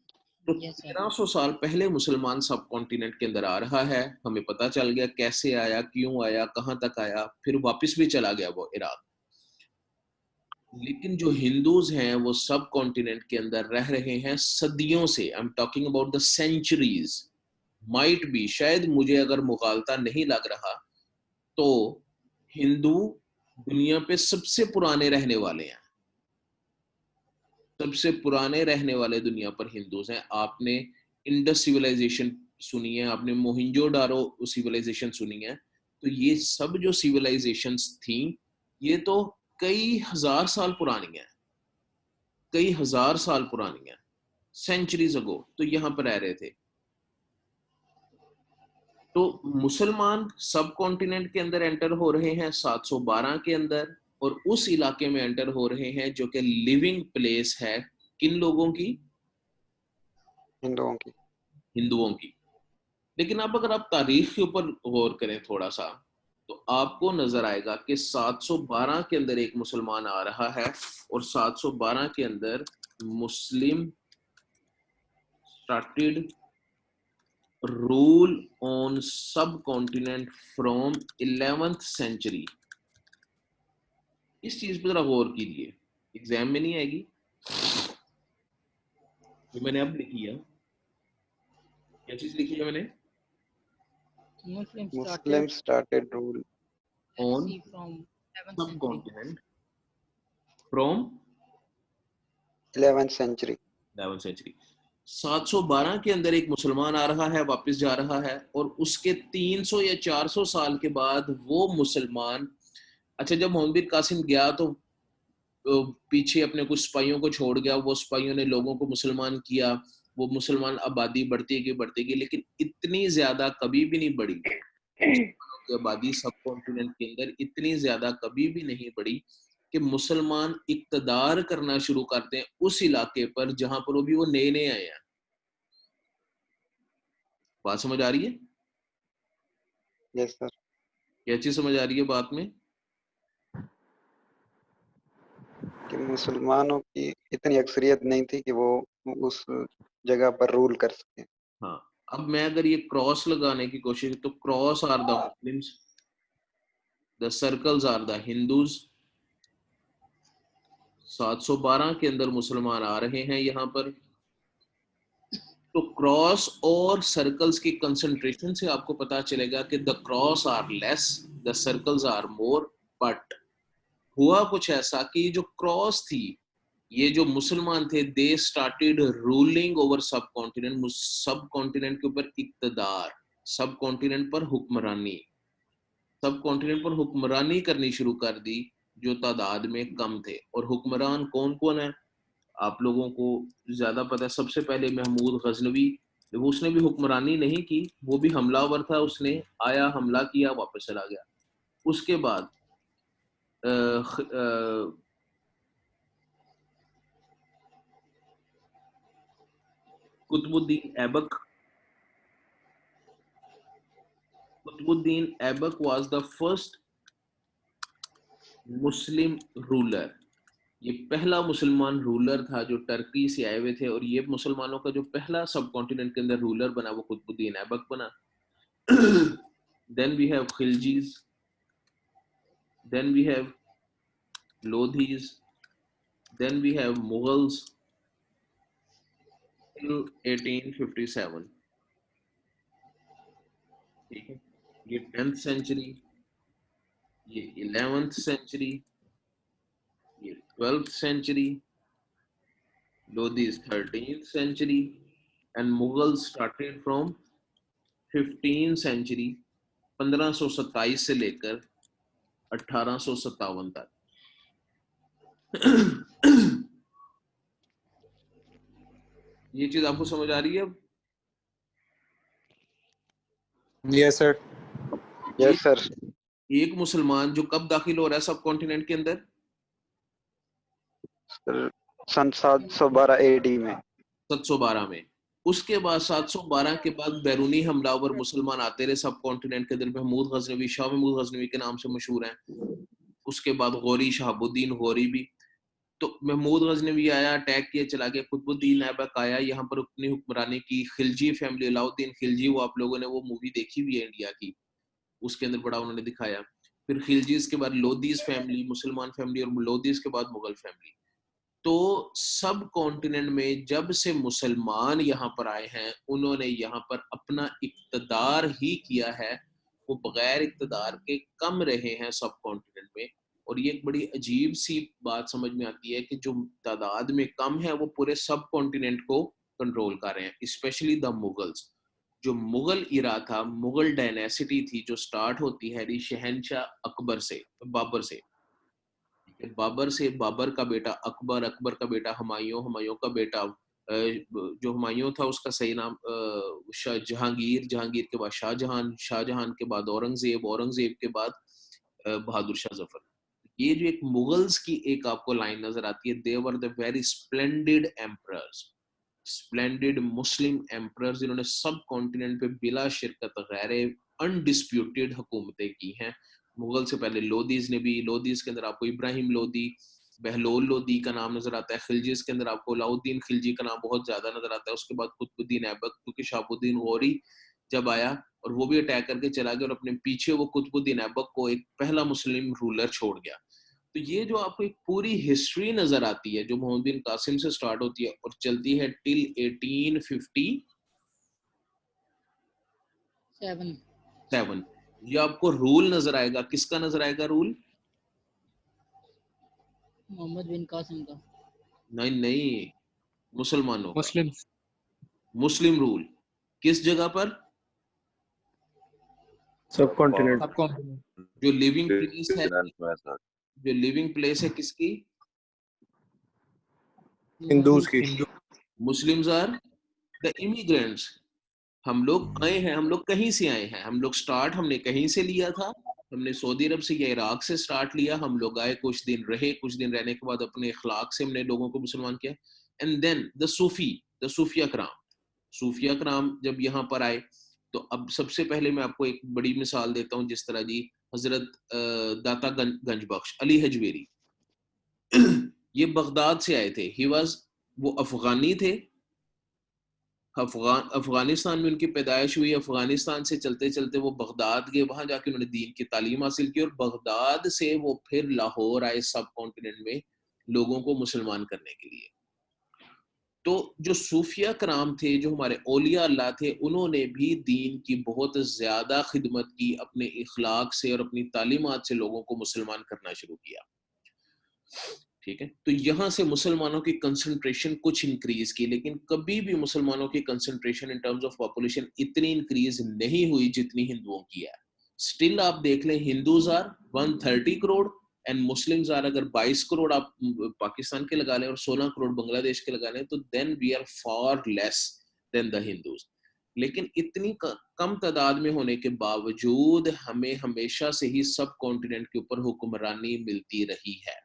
तो 1300 साल पहले मुसलमान सब कॉन्टिनेंट के अंदर आ रहा है। हमें पता चल गया कैसे आया, क्यों आया, कहां तक आया, फिर वापस भी चला गया वो इराक। लेकिन जो हिंदूज हैं वो सब कॉन्टिनेंट के अंदर रह रहे हैं सदियों से। I am talking about the centuries. Might be, शायद मुझे अगर मुगालता नहीं लग रहा तो हिंदू दुनिया पे सबसे पुराने रहने वाले हैं, सबसे पुराने रहने वाले दुनिया पर हिंदूज हैं। आपने इंडस सिविलाइजेशन सुनी है, आपने मोहिंजोदारो सिविलाइजेशन सुनी है, तो ये सब जो सिविलाइजेशंस थी ये तो कई हजार साल पुरानी है, कई हजार साल पुरानी है, सेंचुरीज अगो तो यहाँ पर रह रहे थे। तो मुसलमान सब कॉन्टिनेंट के अंदर एंटर हो रहे हैं 712 के अंदर, और उस इलाके में एंटर हो रहे हैं जो कि लिविंग प्लेस है किन लोगों की? हिंदुओं की। हिंदुओं की। लेकिन अब अगर आप तारीख के ऊपर गौर करें थोड़ा सा, तो आपको नजर आएगा कि 712 के अंदर एक मुसलमान आ रहा है, और 712 के अंदर मुस्लिम started rule on sub continent from 11th century. इस चीज पर जरा गौर कीजिए, एग्जाम में नहीं आएगी, जो मैंने अब लिखी है। क्या चीज लिखी है मैंने? Muslims started rule on sub continent from 11th century। 11th century. 712 के अंदर एक मुसलमान आ रहा है, वापस जा रहा है, और उसके 300 या 400 साल के बाद वो मुसलमान, अच्छा जब मोहम्मद बिन कासिम गया तो पीछे अपने कुछ सिपाहियों को छोड़ गया, वो सिपाहियों ने लोगों को मुसलमान किया, वो मुसलमान आबादी बढ़ती गई, लेकिन इतनी ज्यादा कभी भी नहीं बढ़ी। आबादी सब कॉन्टिनेंट के अंदर इतनी ज्यादा कभी भी नहीं बढ़ी कि मुसलमान इक्तदार करना शुरू करते हैं उस इलाके पर जहां पर भी वो नए नए आए हैं। बात समझ आ रही है? Yes sir. क्या चीज समझ आ रही है बात में? कि मुसलमानों की इतनी अक्सरियत नहीं थी कि वो उस जगह पर रूल कर सके। हाँ, अब मैं अगर ये क्रॉस लगाने की कोशिश, तो cross are the Muslims, the circles are the Hindus. 712 के अंदर मुसलमान आ रहे हैं यहाँ पर, तो क्रॉस और सर्कल्स की कंसंट्रेशन से आपको पता चलेगा कि the cross are less, the circles are more. But हुआ कुछ ऐसा कि जो क्रॉस थी, ये जो मुसलमान थे, दे स्टार्टेड रूलिंग ओवर सब कॉन्टिनेंट, सब कॉन्टिनेंट के ऊपर इक्तदार, सब कॉन्टिनेंट पर हुक्मरानी, सब कॉन्टिनेंट पर हुक्मरानी करनी शुरू कर दी जो तादाद में कम थे। और हुक्मरान कौन कौन है आप लोगों को ज्यादा पता है। सबसे पहले महमूद गजनवी, वो उसने भी हुक्मरानी नहीं की, वो भी हमलावर था, उसने आया, हमला किया, वापस चला गया। उसके बाद Qutbuddin Aibak, Qutbuddin Aibak was the first Muslim ruler. ये पहला मुसलमान रूलर था जो टर्की से आए हुए थे, और ये मुसलमानों का जो पहला सब कॉन्टिनेंट के अंदर रूलर बना वो कुतुबुद्दीन ऐबक बना। Then we have Khiljis, then we have Lodhis, then we have Mughals till 1857। ठीक है, ये 10th सेंचुरी, ये 11th सेंचुरी, ये 12th century, Lodhis 13th century, and Mughals started from 15th century, 1527 से लेकर 1857 तक। ये चीज आपको समझ आ रही है अब? Yes sir. Yes sir. एक मुसलमान जो कब दाखिल हो रहा है सब कॉन्टिनेंट के अंदर? सन 712 एडी में। 712 में। उसके बाद 712 के बाद बैरूनी हमलावर मुसलमान आते रहे सब कॉन्टिनेंट के अंदर। महमूद गजनवी, शाह महमूद गजनवी के नाम से मशहूर हैं। उसके बाद गौरी, शहाबुद्दीन गौरी भी। तो महमूद गजनवी आया, अटैक किया, चला गया। कुतुबुद्दीन ऐबक आया, यहाँ पर अपनी हुक्मरानी की। खिलजी फैमिली, अलाउद्दीन खिलजी, वो आप लोगों ने वो मूवी देखी हुई है इंडिया की, उसके अंदर बड़ा उन्होंने दिखाया। फिर खिलजीज के बाद लोधीज फैमिली, मुसलमान फैमिली, और लोधीज के बाद मुगल फैमिली। तो सब कॉन्टिनेंट में जब से मुसलमान यहाँ पर आए हैं, उन्होंने यहाँ पर अपना इक्तदार ही किया है, वो बगैर इक्तदार के कम रहे हैं सब कॉन्टिनेंट में। और ये एक बड़ी अजीब सी बात समझ में आती है कि जो तादाद में कम है वो पूरे सब कॉन्टिनेंट को कंट्रोल कर रहे हैं, स्पेशली द मुगल्स। जो मुगल इरा था, मुगल डायनेसिटी थी, जो स्टार्ट होती है शहनशाह अकबर से, बाबर से, बाबर से, बाबर का बेटा अकबर, अकबर का बेटा हुमायूं, हुमायूं का बेटा जो हुमायूं था उसका सही नाम जहांगीर, जहांगीर के बाद शाहजहां, शाहजहां के बाद औरंगजेब, औरंगजेब के बाद बहादुर शाह जफर। ये जो एक मुगल्स की एक आपको लाइन नजर आती है, they were the very splendid emperors, splendid Muslim emperors, जिन्होंने सब कॉन्टिनेंट पे बिला शिरकत गैर अनडिस्प्यूटेड हुकूमतें की हैं। मुगल से पहले लोदीज ने भी, लोदीज के अंदर आपको इब्राहिम लोदी, बहलोल लोदी का नाम नजर आता है। खिलजीज के अंदर आपको अलाउद्दीन खिलजी का नाम बहुत ज्यादा नजर आता है। उसके बाद कुतुबुद्दीन ऐबक, क्योंकि शहाबुद्दीन गौरी जब आया और वो भी अटैक करके चला गया और अपने पीछे वो कुतुबुद्दीन ऐबक को एक पहला मुस्लिम रूलर छोड़ गया। तो ये जो आपको एक पूरी हिस्ट्री नजर आती है जो मोहम्मद बिन कासिम से स्टार्ट होती है और चलती है टिल 1857, ये आपको रूल नजर आएगा। किसका नजर आएगा रूल? मोहम्मद बिन कासिम का। नहीं, मुसलमानों का, मुस्लिम मुस्लिम रूल। किस जगह पर? सब कॉन्टिनेंट। जो लिविंग प्लेस है, जो लिविंग प्लेस है किसकी? हिंदूज की। Muslims are the immigrants. हम लोग आए हैं, हम लोग कहीं से आए हैं, हम लोग स्टार्ट हमने कहीं से लिया था, हमने सऊदी अरब से या इराक से स्टार्ट लिया। हम लोग आए, कुछ दिन रहे, कुछ दिन रहने के बाद अपने इखलाक से हमने लोगों को मुसलमान किया। एंड देन द सूफिया कराम, सूफिया कराम जब यहाँ पर आए तो अब सबसे पहले मैं आपको एक बड़ी मिसाल देता हूँ। जिस तरह जी हजरत दाता गंज बख्श अली हजवेरी, ये बगदाद से आए थे। वो अफगानी थे, अफगानिस्तान में उनकी पैदाइश हुई। अफगानिस्तान से चलते चलते वो बगदाद गए, वहां जाके उन्होंने दीन की तालीम हासिल की और बगदाद से वो फिर लाहौर आए सब कॉन्टिनेंट में लोगों को मुसलमान करने के लिए। तो जो सूफिया कराम थे, जो हमारे औलिया अल्लाह थे, उन्होंने भी दीन की बहुत ज्यादा खिदमत की, अपने इखलाक से और अपनी तालीमात से लोगों को मुसलमान करना शुरू किया। ठीक है, तो यहां से मुसलमानों की कंसंट्रेशन कुछ इंक्रीज की, लेकिन कभी भी मुसलमानों की concentration in terms of population इतनी इंक्रीज नहीं हुई जितनी हिंदुओं की है। स्टिल आप देख लें, Hindus are 130 crore and Muslims are, अगर 22 करोड़ आप पाकिस्तान के लगा लें और 16 करोड़ बांग्लादेश के लगा लें, तो then we are far less than the Hindus. लेकिन इतनी कम तादाद में होने के बावजूद हमें हमेशा से ही सब कॉन्टिनेंट के ऊपर हुक्मरानी मिलती रही है।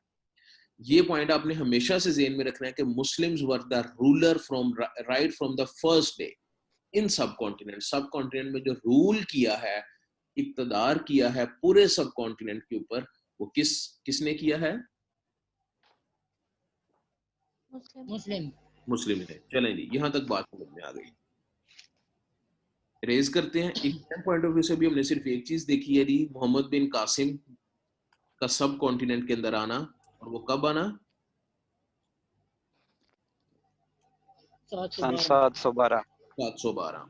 ये पॉइंट आपने हमेशा से ज़हन में रखना है कि Muslims were the ruler from right from the first day in सब कॉन्टिनेंट। सब कॉन्टिनेंट में जो रूल किया है, इक़्तिदार किया है पूरे सब कॉन्टिनेंट के ऊपर, वो किसने किया है? मुस्लिम ने। चलें जी, यहां तक बात समझ में आ गई। रेज करते हैं। एग्जाम पॉइंट ऑफ व्यू से भी हमने सिर्फ एक चीज देखी है जी, मोहम्मद बिन कासिम का सब कॉन्टिनेंट के अंदर आना। और वो कब आना? 712।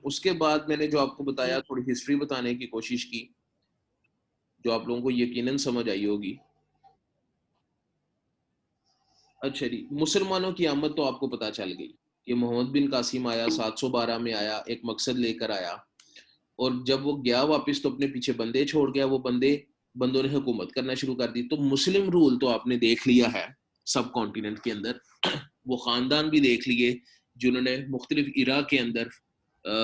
उसके बाद मैंने जो आपको बताया, थोड़ी हिस्ट्री बताने की कोशिश की, जो आप लोगों को यकीनन समझ आई होगी। अच्छा जी, मुसलमानों की आमद तो आपको पता चल गई कि मोहम्मद बिन कासिम आया, 712 में आया, एक मकसद लेकर आया, और जब वो गया वापस तो अपने पीछे बंदे छोड़ गया। वो बंदों ने हुकूमत करना शुरू कर दी। तो मुस्लिम रूल तो आपने देख लिया है सब कॉन्टिनेंट के अंदर। वो खानदान भी देख लिए जिन्होंने मुख्तलिफ इरा के अंदर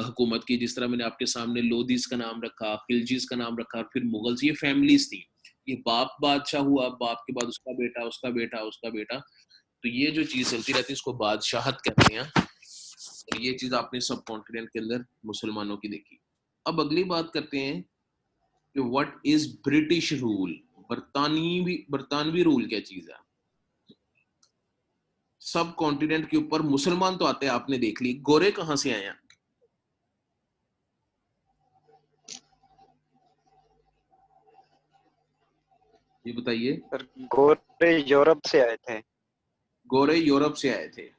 हुकूमत की। जिस तरह मैंने आपके सामने लोदीज का नाम रखा, खिलजीज का नाम रखा, फिर मुगल्स, ये फैमिलीज थी। ये बाप बादशाह हुआ, बाप के बाद उसका बेटा, उसका बेटा, उसका बेटा। तो ये जो चीज चलती रहती है इसको बादशाहत कहते हैं। और ये चीज आपने सब कॉन्टिनेंट के अंदर मुसलमानों की देखी। अब अगली बात करते हैं कि व्हाट इज ब्रिटिश रूल, बरतानवी रूल क्या चीज है। सब कॉन्टिनेंट के ऊपर मुसलमान तो आते हैं, आपने देख ली। गोरे कहां से आए हैं? ये बताइए। गोरे यूरोप से आए थे। गोरे यूरोप से आए थे।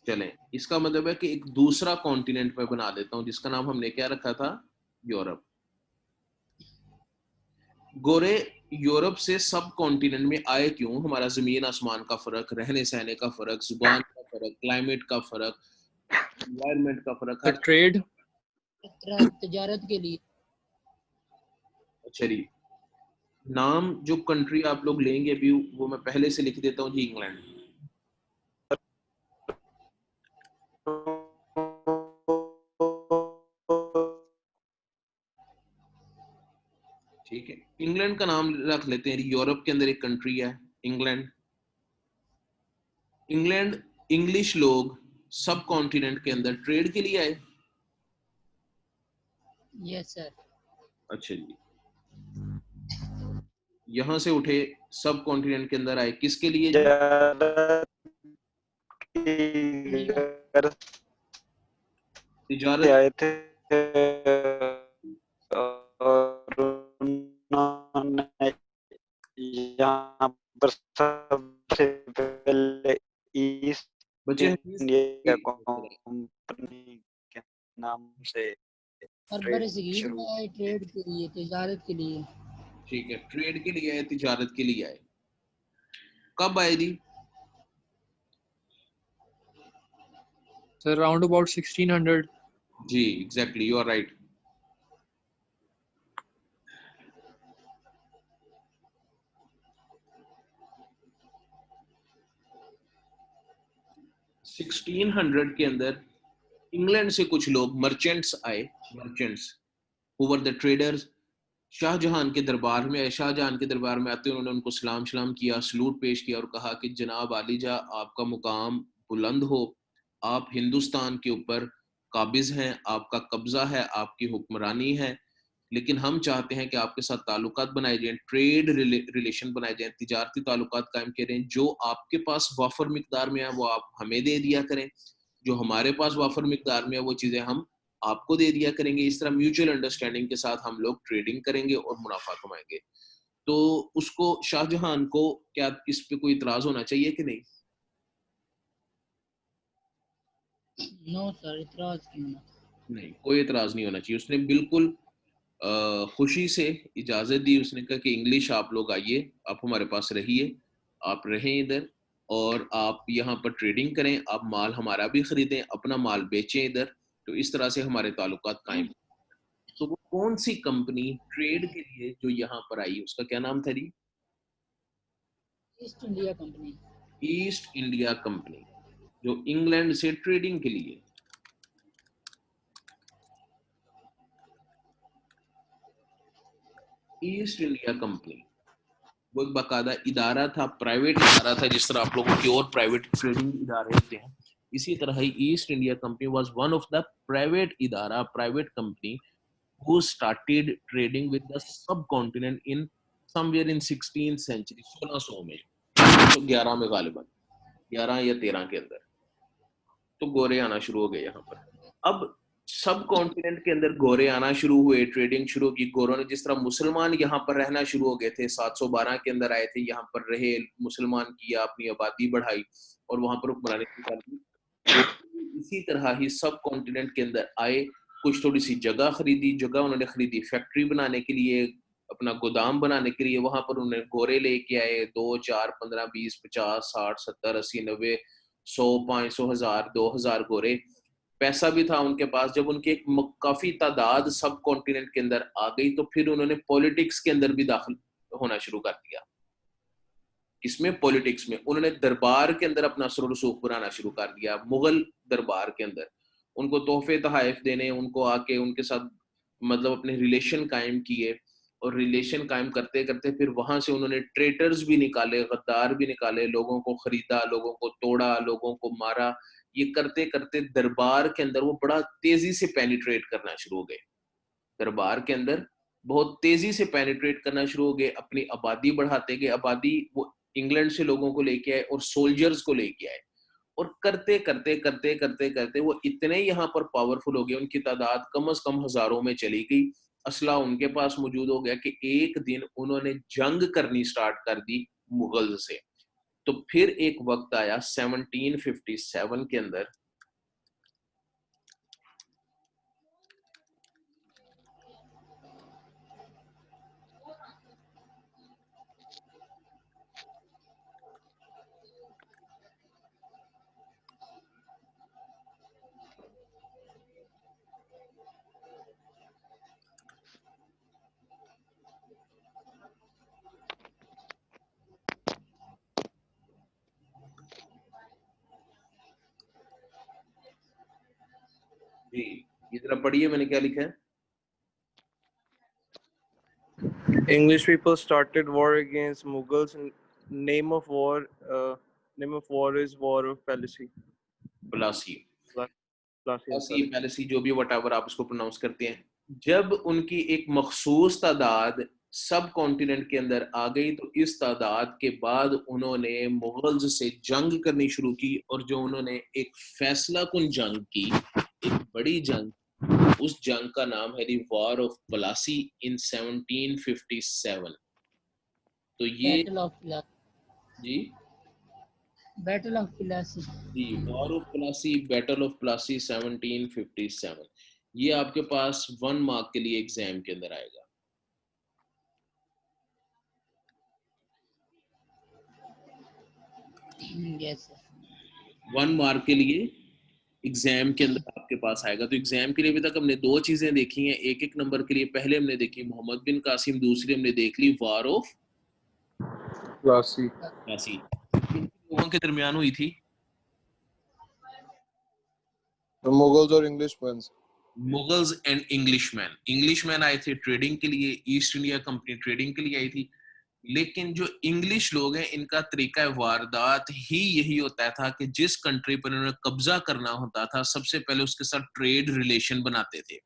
चलें, इसका मतलब है कि एक दूसरा कॉन्टिनेंट में बना देता हूं जिसका नाम हमने क्या रखा था? यूरोप। गोरे यूरोप से सब कॉन्टिनेंट में आए क्यों? हमारा जमीन आसमान का फर्क, रहने सहने का फर्क, जुबान का फर्क, क्लाइमेट का फर्क, एनवायरनमेंट का फर्क सर है। ट्रेड, तजारत के लिए। अच्छा जी, नाम जो कंट्री आप लोग लेंगे अभी वो मैं पहले से लिख देता हूँ जी, इंग्लैंड। ठीक है, इंग्लैंड का नाम रख लेते हैं। यूरोप के अंदर एक कंट्री है इंग्लैंड। इंग्लैंड, इंग्लिश लोग सब कॉन्टिनेंट के अंदर ट्रेड के लिए आए। Yes sir. अच्छा जी, यहाँ से उठे सब कॉन्टिनेंट के अंदर आए, किसके लिए जी? तजारत की गर्ज से तिजारत। आए थे और उन्होंने यहाँ पर सबसे पहले ईस्ट बचे हैं इंडिया कंपनी के नाम से बरबर ट्रेड सगीर शुरू में आए ट्रेड के लिए, तजारत के लिए। ठीक है, ट्रेड के लिए आए, तिजारत के लिए आए। कब आए जी? Sir round about 1600। जी exactly, you are right. Sixteen hundred के अंदर इंग्लैंड से कुछ लोग मर्चेंट्स आए। Merchants who were the traders. Shahjahan के दरबार में आए। शाहजहां के दरबार में आते उन्होंने उनको सलाम सलाम किया, सलूट पेश किया और कहा कि जनाब आलीजा, आपका मुकाम बुलंद हो, आप हिंदुस्तान के ऊपर काबिज हैं, आपका कब्जा है, आपकी हुक्मरानी है, लेकिन हम चाहते हैं कि आपके साथ ताल्लुकात बनाए जाएं, ट्रेड रिलेशन बनाए जाएं, तिजारती ताल्लुकात कायम करें। जो आपके पास वाफर मिकदार में है वो आप हमें दे दिया करें, जो हमारे पास वाफर मिकदार में है वो चीज़ें हम आपको दे दिया करेंगे। इस तरह म्यूचुअल अंडरस्टैंडिंग के साथ हम लोग ट्रेडिंग करेंगे और मुनाफा कमाएंगे। तो उसको, शाहजहां को क्या इस पे कोई इतराज होना चाहिए कि नहीं? नो सर, इतराज क्यों ना। नहीं, कोई इतराज नहीं होना चाहिए। उसने बिल्कुल खुशी से इजाजत दी। उसने कहा कि इंग्लिश आप लोग आइए, आप हमारे पास रहिए, आप रहें इधर और आप यहाँ पर ट्रेडिंग करें, आप माल हमारा भी खरीदें, अपना माल बेचें इधर। तो इस तरह से हमारे ताल्लुकात कायम। तो वो कौन सी कंपनी ट्रेड के लिए जो यहाँ पर आई, उसका क्या नाम था जी? East India Company. East India Company, जो इंग्लैंड से ट्रेडिंग के लिए। ईस्ट इंडिया कंपनी वो एक बाकायदा इदारा था, प्राइवेट इदारा था, जिस तरह आप लोगों की और प्राइवेट ट्रेडिंग इदारे होते हैं, इसी तरह ही East India Company was one of the private इदारा, private company who started trading with the subcontinent in somewhere in 16th century, 1600 में, 11 में गालिबन, 11 या 13 के अंदर। तो गोरे आना शुरू हो गए यहाँ पर। अब सब कॉन्टिनेंट के अंदर गोरे आना शुरू हुए, ट्रेडिंग शुरू की गोरों ने। जिस तरह मुसलमान यहाँ पर रहना शुरू हो गए थे, 712 के अंदर आए थे, यहाँ पर रहे, मुसलमान किया, अपनी आबादी बढ़ाई और वहां पर हुक्मरानी की। इसी तरह ही सब कॉन्टिनेंट के अंदर आए, कुछ थोड़ी सी जगह खरीदी, जगह उन्होंने खरीदी फैक्ट्री बनाने के लिए, अपना गोदाम बनाने के लिए। वहां पर उन्होंने गोरे लेके आए, 2 4 15 20 50 60 70 80 90 100 500 1000 2000 गोरे। पैसा भी था उनके पास। जब उनकी एक काफी तादाद सब कॉन्टिनेंट के अंदर आ गई तो फिर उन्होंने पॉलिटिक्स के अंदर भी दाखिल होना शुरू कर दिया। इसमें पॉलिटिक्स में उन्होंने दरबार के अंदर अपना असर रसूख बनाना शुरू कर दिया। मुगल दरबार के अंदर उनको तोहफे तहाइफ देने, उनको आके उनके साथ मतलब अपने रिलेशन कायम किए और रिलेशन कायम करते करते फिर वहां से उन्होंने ट्रेटर्स भी निकाले, गद्दार भी निकाले, लोगों को खरीदा, लोगों को तोड़ा, लोगों को मारा। ये करते करते दरबार के अंदर वो बड़ा तेजी से पेनिट्रेट करना शुरू हो गए। दरबार के अंदर बहुत तेजी से पेनिट्रेट करना शुरू हो गए, अपनी आबादी बढ़ाते गए। आबादी वो इंग्लैंड से लोगों को लेके आए और सोल्जर्स को लेके आए और करते करते करते करते करते वो इतने यहाँ पर पावरफुल हो गए, उनकी तादाद कम से कम हजारों में चली गई। असला उनके पास मौजूद हो गया कि एक दिन उन्होंने जंग करनी स्टार्ट कर दी मुगल से। तो फिर एक वक्त आया 1757 के अंदर, जी, ये जरा पढ़िए मैंने क्या लिखा है। English people started war against Mughals. Name of war is War of Plassey. Plassey Plassey. पैलेसी जो भी व्हाटएवर आप उसको प्रोनाउंस करते हैं, जब उनकी एक मखसूस तादाद सब कॉन्टिनेंट के अंदर आ गई तो इस तादाद के बाद उन्होंने मुगल्स से जंग करनी शुरू की, और जो उन्होंने एक फैसला कुन जंग की, एक बड़ी जंग, उस जंग का नाम है the war of Plassey in 1757। तो ये बैटल ऑफ जी बैटल ऑफ प्लासी। जी war of Plassey, battle of Plassey 1757, ये आपके पास 1 मार्क के लिए एग्जाम के अंदर आएगा। यस 1 मार्क के लिए एग्जाम के अंदर आपके पास आएगा। तो एग्जाम के लिए अभी तक हमने 2 चीजें देखी हैं, एक एक नंबर के लिए। पहले हमने देखी मोहम्मद बिन कासिम, दूसरी हमने देख ली वॉर ऑफ Plassey. प्लासी। किन लोगों के दरमियान हुई थी? The Mughals or Englishmen? Mughals and Englishman. Englishman आए थे ट्रेडिंग के लिए, ईस्ट इंडिया कंपनी ट्रेडिंग के लिए आई थी, लेकिन जो इंग्लिश लोग हैं इनका तरीका वारदात ही यही होता था कि जिस कंट्री पर उन्होंने कब्जा करना होता था सबसे पहले उसके साथ ट्रेड रिलेशन बनाते थे,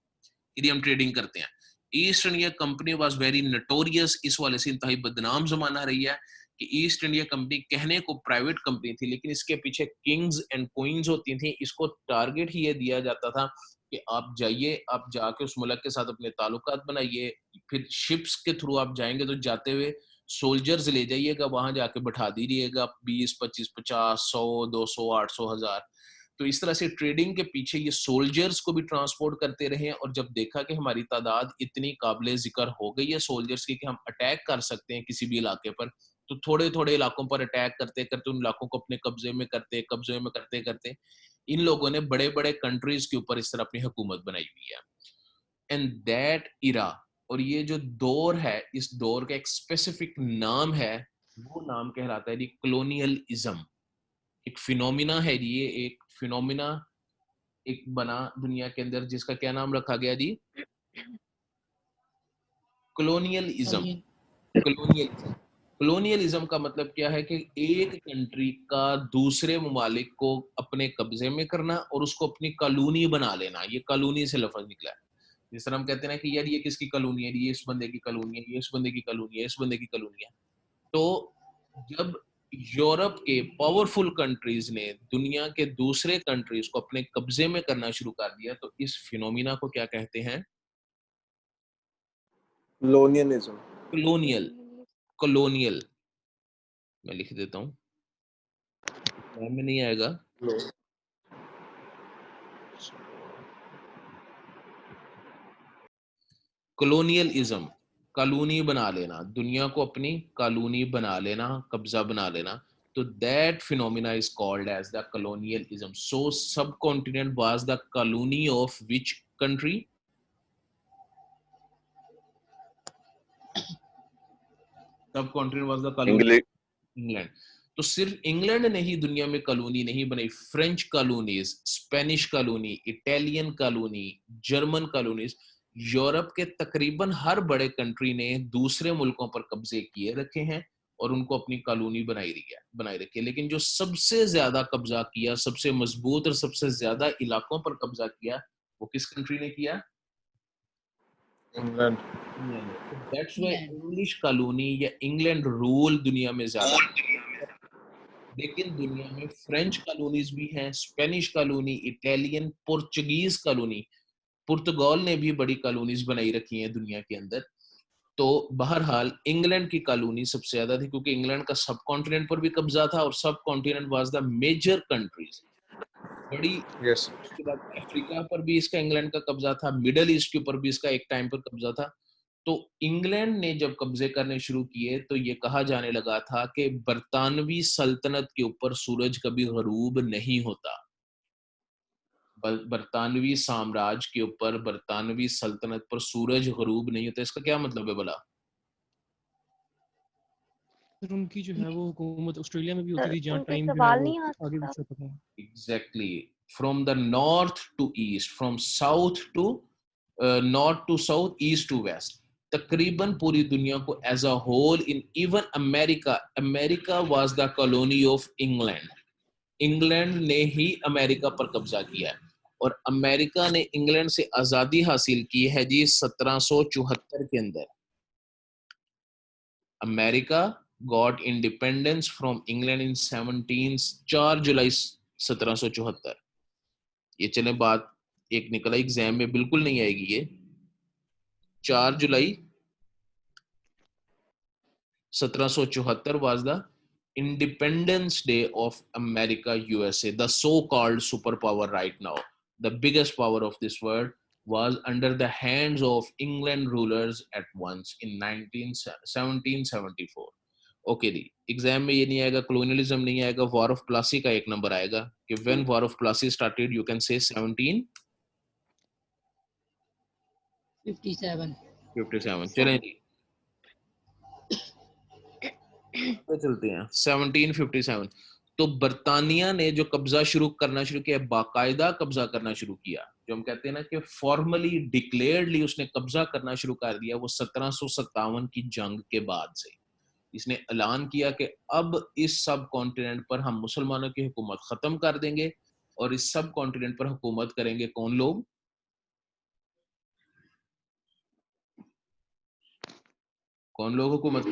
यदि हम ट्रेडिंग करते हैं। East India Company was very notorious, इस वाले से इंतहाई बदनाम जमाना रही है कि ईस्ट इंडिया कंपनी कहने को प्राइवेट कंपनी थी, लेकिन इसके पीछे किंग्स एंड क्वींस होती थी। इसको टारगेट ही ये दिया जाता था कि आप जाइए, आप जाके उस मुल्क के साथ अपने ताल्लुकात बनाइए, फिर शिप्स के थ्रू आप जाएंगे तो जाते हुए सोल्जर्स ले जाइएगा, वहां जाके बैठा दीजिएगा 20, 25, 50, 100, 200, 800, 1000। तो इस तरह से ट्रेडिंग के पीछे ये सोल्जर्स को भी ट्रांसपोर्ट करते रहे, और जब देखा कि हमारी तादाद इतनी काबिले जिक्र हो गई है सोल्जर्स की कि हम अटैक कर सकते हैं किसी भी इलाके पर, तो थोड़े थोड़े इलाकों पर अटैक करते करते उन इलाकों को अपने कब्जे में करते करते इन लोगों ने बड़े बड़े कंट्रीज के ऊपर इस तरह अपनी हुकूमत बनाई हुई है। एंड दैट इरा, और ये जो दौर है, इस दौर का एक स्पेसिफिक नाम है, वो नाम कहलाता है जी कॉलोनियलिज्म। एक फिनोमिना है जी, ये एक फिनोमिना एक बना दुनिया के अंदर जिसका क्या नाम रखा गया जी? कॉलोनियलिज्म। कॉलोनियलिज्म कॉलोनियलिज्म का मतलब क्या है कि एक कंट्री का दूसरे ममालिक को अपने कब्जे में करना और उसको अपनी कॉलोनी बना लेना। ये कॉलोनी से लफ्ज निकला है। जिस तरह हम कहते हैं ना कि यार ये किसकी कॉलोनी है, ये इस बंदे की कॉलोनी है, ये इस बंदे की कॉलोनी है, इस बंदे की कॉलोनी है। तो जब यूरोप के पावरफुल कंट्रीज ने दुनिया के दूसरे कंट्रीज को अपने कब्जे में करना शुरू कर दिया, तो इस फिनोमिना को क्या कहते हैं? Colonialism. कॉलोनियल। मैं लिख देता हूँ, में नहीं आएगा। कॉलोनियलिज्म, कॉलोनी बना लेना, दुनिया को अपनी कॉलोनी बना लेना, कब्जा बना लेना। तो that phenomena is called as the colonialism. So subcontinent was the colony of which country? Subcontinent was the colony England. तो सिर्फ इंग्लैंड ने ही दुनिया में कॉलोनी नहीं बनाई, French colonies, Spanish colony, Italian colony, German colonies, Europe के तकरीबन हर बड़े कंट्री ने दूसरे मुल्कों पर कब्जे किए रखे हैं और उनको अपनी कॉलोनी बनाई रखी है। लेकिन जो सबसे ज्यादा कब्जा किया, सबसे मजबूत और सबसे ज्यादा इलाकों पर कब्जा किया, वो किस कंट्री ने किया? England. That's why English colony या इंग्लैंड रूल दुनिया में ज्यादा। लेकिन दुनिया में फ्रेंच कॉलोनीज भी हैं, Spanish colony, Italian, Portuguese colony, पुर्तगाल ने भी बड़ी कॉलोनीज बनाई रखी हैं दुनिया के अंदर। तो बहरहाल इंग्लैंड की कॉलोनी सबसे ज्यादा थी, क्योंकि इंग्लैंड का सब कॉन्टिनेंट पर भी कब्जा था और sub continent was the major countries बड़ी। Yes. उसके बाद अफ्रीका पर भी इसका इंग्लैंड का कब्जा था, मिडल ईस्ट के ऊपर भी इसका एक टाइम पर कब्जा था। तो इंग्लैंड ने जब कब्जे करने शुरू किए तो ये कहा जाने लगा था कि बरतानवी सल्तनत के ऊपर सूरज कभी गरूब नहीं होता। बरतानवी साम्राज्य के ऊपर, बरतानवी सल्तनत पर सूरज गरूब नहीं होता। इसका क्या मतलब है भला? सर उनकी जो है वो हुकूमत ऑस्ट्रेलिया में भी होती थी जहाँ उनके टाइम जो है सवाल वो नहीं आ आगे सकता। पीछे होता था। Exactly from the north to east, from south to north to south, east to west. तकरीबन पूरी दुनिया को as a whole, in even America, America was the colony of England, England ने ही अमेरिका पर कब्जा किया है, और अमेरिका ने इंग्लैंड से आजादी हासिल की है जी 1774 के अंदर। America got independence from England in 4 जुलाई 1774। ये चले बात एक निकला एग्जाम में, बिल्कुल नहीं आएगी ये। 4 जुलाई 1774 was the Independence Day of America, USA. The so-called superpower right now, the biggest power of this world, was under the hands of England rulers at once in 1774. Okay जी, एग्जाम में ये नहीं आएगा, colonialism नहीं आएगा, war of Plassey का एक number आएगा कि when war of Plassey started, you can say 1757। चलें जी, चलते हैं 1757। तो बर्तानिया ने जो कब्जा करना शुरू किया, बाकायदा कब्जा करना शुरू किया, जो हम कहते हैं ना कि फॉर्मली डिक्लेयर्डली उसने कब्जा करना शुरू कर दिया, वो 1757 की जंग के बाद से इसने ऐलान किया कि अब इस सब कॉन्टिनेंट पर हम मुसलमानों की हुकूमत खत्म कर देंगे और इस सब कॉन्टिनेंट पर हुकूमत करेंगे कौन लोग? कौन लोग हुकूमत?